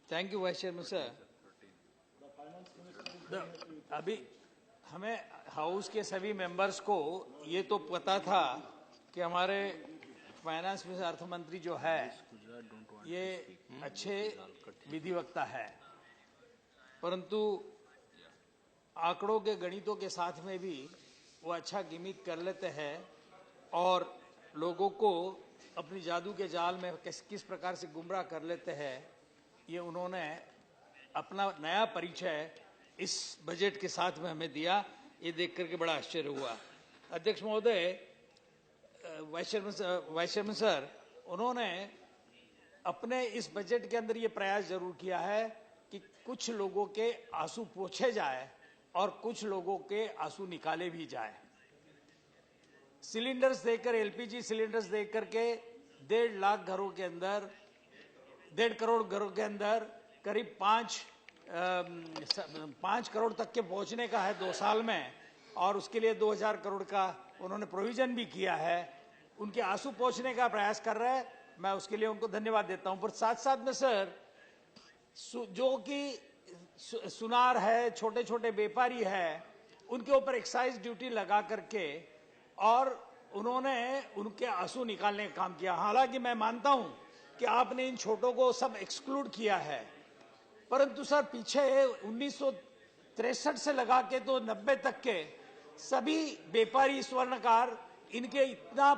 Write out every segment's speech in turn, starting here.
Thank you vice chairman sir. अभी हमें house के सभी मेंबर्स को ये तो पता था कि हमारे फाइनेंस में अर्थ मंत्री जो है ये अच्छे विधिवक्ता है, परंतु आंकड़ों के गणितों के साथ में भी वो अच्छा गिमिक कर लेते हैं और लोगों को अपनी जादू के जाल में किस प्रकार से गुमराह कर लेते हैं। ये उन्होंने अपना नया परिचय इस बजट के साथ में हमें दिया, ये देख करके बड़ा आश्चर्य हुआ। अध्यक्ष महोदय, वाइस चेयरमैन सर, उन्होंने अपने इस बजट के अंदर ये प्रयास जरूर किया है कि कुछ लोगों के आंसू पोंछे जाए और कुछ लोगों के आंसू निकाले भी जाए। सिलेंडर्स देकर, एलपीजी सिलेंडर्स देख करके 1.5 लाख घरों के अंदर, 1.5 करोड़ घरों के अंदर करीब 5 करोड़ तक के पहुंचने का है 2 साल में, और उसके लिए 2000 करोड़ का उन्होंने प्रोविजन भी किया है। उनके आंसू पोंछने का प्रयास कर रहे हैं, मैं उसके लिए उनको धन्यवाद देता हूं। पर साथ साथ में सर, जो कि सुनार है, छोटे छोटे व्यापारी है, उनके ऊपर एक्साइज ड्यूटी लगा करके और उन्होंने उनके आंसू निकालने का काम किया। हालांकि मैं मानता हूं कि आपने इन छोटों को सब एक्सक्लूड किया है, परंतु सर पीछे 1963 से लगा के तो 90 तक के सभी व्यापारी स्वर्णकार, इनके इतना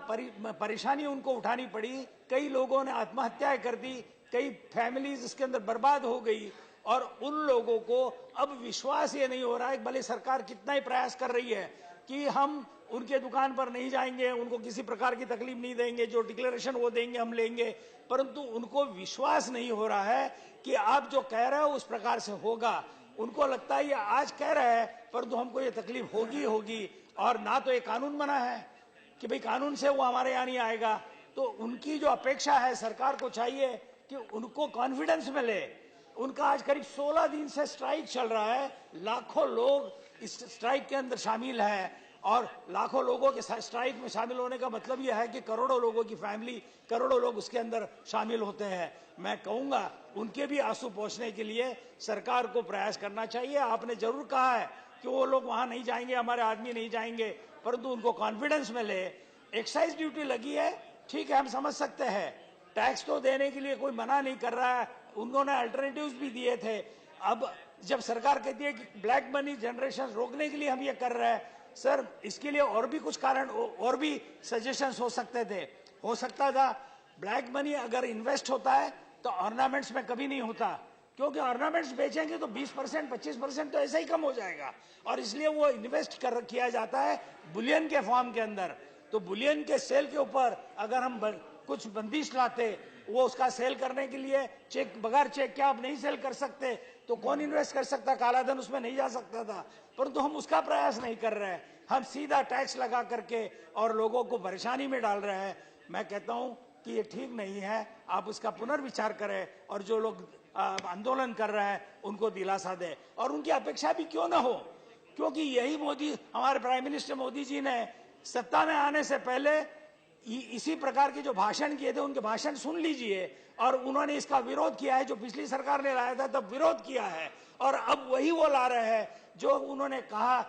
परेशानी उनको उठानी पड़ी। कई लोगों ने आत्महत्याएं कर दी, कई फैमिलीज इसके अंदर बर्बाद हो गई, और उन लोगों को अब विश्वास ये नहीं हो रहा है, भले सरकार कितना ही प्रयास कर रही है कि हम उनके दुकान पर नहीं जाएंगे, उनको किसी प्रकार की तकलीफ नहीं देंगे, जो डिक्लेरेशन वो देंगे हम लेंगे, परंतु उनको विश्वास नहीं हो रहा है कि आप जो कह रहे हो उस प्रकार से होगा। उनको लगता है ये आज कह रहे हैं परंतु हमको ये तकलीफ होगी, और ना तो ये कानून बना है कि भाई कानून से वो हमारे यहाँ नहीं आएगा। तो उनकी जो अपेक्षा है, सरकार को चाहिए कि उनको कॉन्फिडेंस मिले। उनका आज करीब 16 दिन से स्ट्राइक चल रहा है, लाखों लोग इस स्ट्राइक के अंदर शामिल हैं, और लाखों लोगों के स्ट्राइक में शामिल होने का मतलब यह है कि करोड़ों लोगों की फैमिली, करोड़ों लोग उसके अंदर शामिल होते हैं। मैं कहूंगा उनके भी आंसू पोंछने के लिए सरकार को प्रयास करना चाहिए। आपने जरूर कहा है कि वो लोग वहां नहीं जाएंगे, हमारे आदमी नहीं जाएंगे, परंतु उनको कॉन्फिडेंस मिले। एक्साइज ड्यूटी लगी है, ठीक है, हम समझ सकते हैं, टैक्स तो देने के लिए कोई मना नहीं कर रहा है, उन्होंने अल्टरनेटिव्स भी दिए थे। अब जब सरकार कहती है कि ब्लैक मनी जनरेशन रोकने के लिए हम ये कर रहे हैं, सर इसके लिए और भी कुछ कारण, और भी सजेशंस हो सकते थे। हो सकता था ब्लैक मनी अगर इन्वेस्ट होता है तो ऑर्नामेंट्स में कभी नहीं होता, क्योंकि ऑर्नामेंट्स बेचेंगे तो 20% 25% तो ऐसे ही कम हो जाएगा, और इसलिए वो इन्वेस्ट किया जाता है बुलियन के फॉर्म के अंदर। तो बुलियन के सेल के ऊपर अगर हम कुछ बंदिश लाते, वो उसका सेल करने के लिए चेक, बगैर चेक के आप नहीं सेल कर सकते, तो कौन इन्वेस्ट कर सकता, काला धन उसमें नहीं जा सकता था। परंतु हम उसका प्रयास नहीं कर रहे हैं, हम सीधा टैक्स लगा करके और लोगों को परेशानी में डाल रहे हैं। मैं कहता हूं कि ये ठीक नहीं है, आप उसका पुनर्विचार करें, और जो लोग आंदोलन कर रहे हैं उनको दिलासा दें, और उनकी अपेक्षा भी क्यों ना हो, क्योंकि यही मोदी, हमारे प्राइम मिनिस्टर मोदी जी ने सत्ता में आने से पहले इसी प्रकार के जो भाषण किए थे, उनके भाषण सुन लीजिए, और उन्होंने इसका विरोध किया है। जो पिछली सरकार ने लाया था तब विरोध किया है, और अब वही वो ला रहे हैं जो उन्होंने कहा,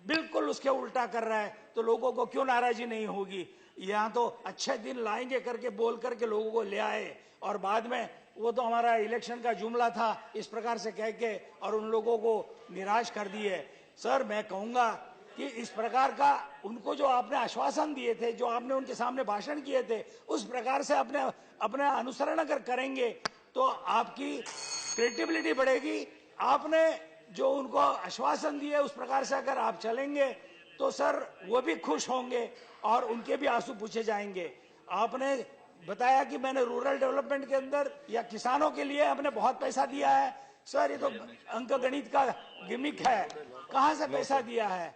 बिल्कुल उसके उल्टा कर रहा है। तो लोगों को क्यों नाराजगी नहीं होगी। यहाँ तो अच्छे दिन लाएंगे करके बोल करके लोगों को ले आए, और बाद में वो तो हमारा इलेक्शन का जुमला था इस प्रकार से कह के, और उन लोगों को निराश कर दिए। सर मैं कहूंगा कि इस प्रकार का उनको जो आपने आश्वासन दिए थे, जो आपने उनके सामने भाषण किए थे, उस प्रकार से अपने अनुसरण अगर करेंगे तो आपकी क्रेडिबिलिटी बढ़ेगी। आपने जो उनको आश्वासन दिए उस प्रकार से अगर आप चलेंगे तो सर वो भी खुश होंगे और उनके भी आंसू पूछे जाएंगे। आपने बताया कि मैंने रूरल डेवलपमेंट के अंदर या किसानों के लिए हमने बहुत पैसा दिया है। सर ये तो अंक गणित का गिमिक है, कहां से पैसा दिया है।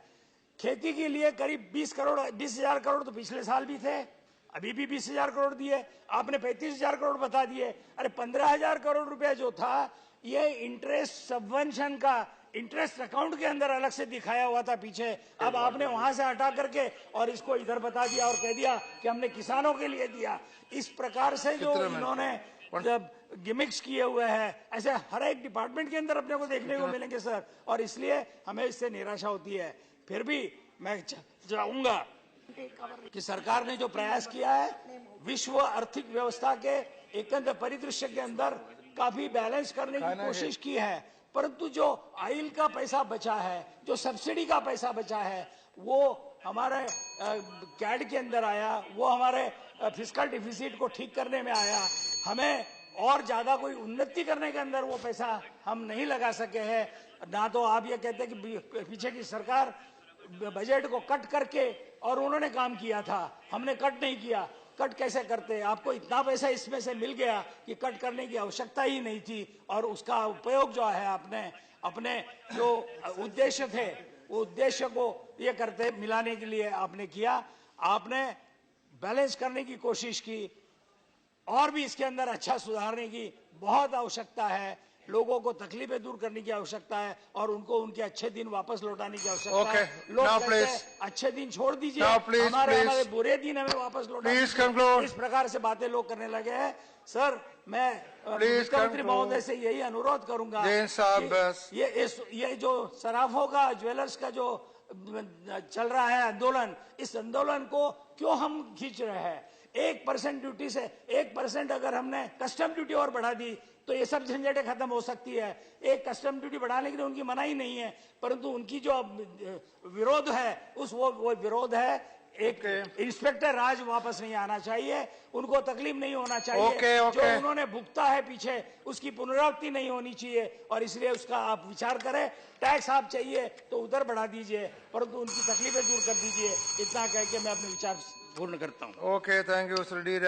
खेती के लिए करीब 20,000 करोड़ तो पिछले साल भी थे, अभी भी 20,000 करोड़ दिए, आपने 35,000 करोड़ बता दिए। अरे 15,000 करोड़ रुपया जो था ये इंटरेस्ट सबवेंशन का इंटरेस्ट अकाउंट के अंदर अलग से दिखाया हुआ था पीछे, अब आपने वहां से हटा करके और इसको इधर बता दिया और कह दिया कि हमने किसानों के लिए दिया। इस प्रकार से जो इन्होंने जब गिमिक्स किए हुए हैं, ऐसे हर एक डिपार्टमेंट के अंदर अपने को देखने को मिलेंगे सर, और इसलिए हमें इससे निराशा होती है। फिर भी मैं चाहूंगा कि सरकार ने जो प्रयास किया है, विश्व आर्थिक व्यवस्था के एक परिदृश्य के अंदर काफी बैलेंस करने की कोशिश की है, परंतु जो ऑयल का पैसा बचा है, जो सब्सिडी का पैसा बचा है, वो हमारे कैड के अंदर आया, वो हमारे फिस्कल डिफिसिट को ठीक करने में आया। हमें और ज्यादा कोई उन्नति करने के अंदर वो पैसा हम नहीं लगा सके हैं। ना तो आप ये कहते हैं कि पीछे की सरकार बजट को कट करके और उन्होंने काम किया था, हमने कट नहीं किया। कट कैसे करते? आपको इतना पैसा इसमें से मिल गया कि कट करने की आवश्यकता ही नहीं थी, और उसका उपयोग जो है आपने अपने जो उद्देश्य थे वो उद्देश्य को ये करते मिलाने के लिए आपने किया। आपने बैलेंस करने की कोशिश की, और भी इसके अंदर अच्छा सुधारने की बहुत आवश्यकता है। लोगों को तकलीफें दूर करने की आवश्यकता है, और उनको उनके अच्छे दिन वापस लौटाने की आवश्यकता है। लोग कहते हैं अच्छे दिन छोड़ दीजिए, हमारे बुरे दिन हमें वापस लौटाने। इस प्रकार से बातें लोग करने लगे हैं। सर, मैं मुख्यमंत्री महोदय से यही अनुरोध करूंगा, ये जो सराफों का, ज्वेलर्स का जो चल रहा है आंदोलन, इस आंदोलन को क्यों हम खींच रहे हैं? 1% ड्यूटी से 1% अगर हमने कस्टम ड्यूटी और बढ़ा दी तो ये सब झंझटें खत्म हो सकती है। एक कस्टम ड्यूटी बढ़ाने के लिए उनकी मनाही नहीं है, परंतु उनकी जो विरोध है वो विरोध है। एक इंस्पेक्टर राज वापस नहीं आना चाहिए, उनको तकलीफ नहीं होना चाहिए। जो उन्होंने भुगता है पीछे, उसकी पुनरावृत्ति नहीं होनी चाहिए, और इसलिए उसका आप विचार करें। टैक्स आप चाहिए तो उधर बढ़ा दीजिए, परंतु उनकी तकलीफें दूर कर दीजिए। इतना कह के मैं अपने विचार पूर्ण करता हूँ। Okay, thank you.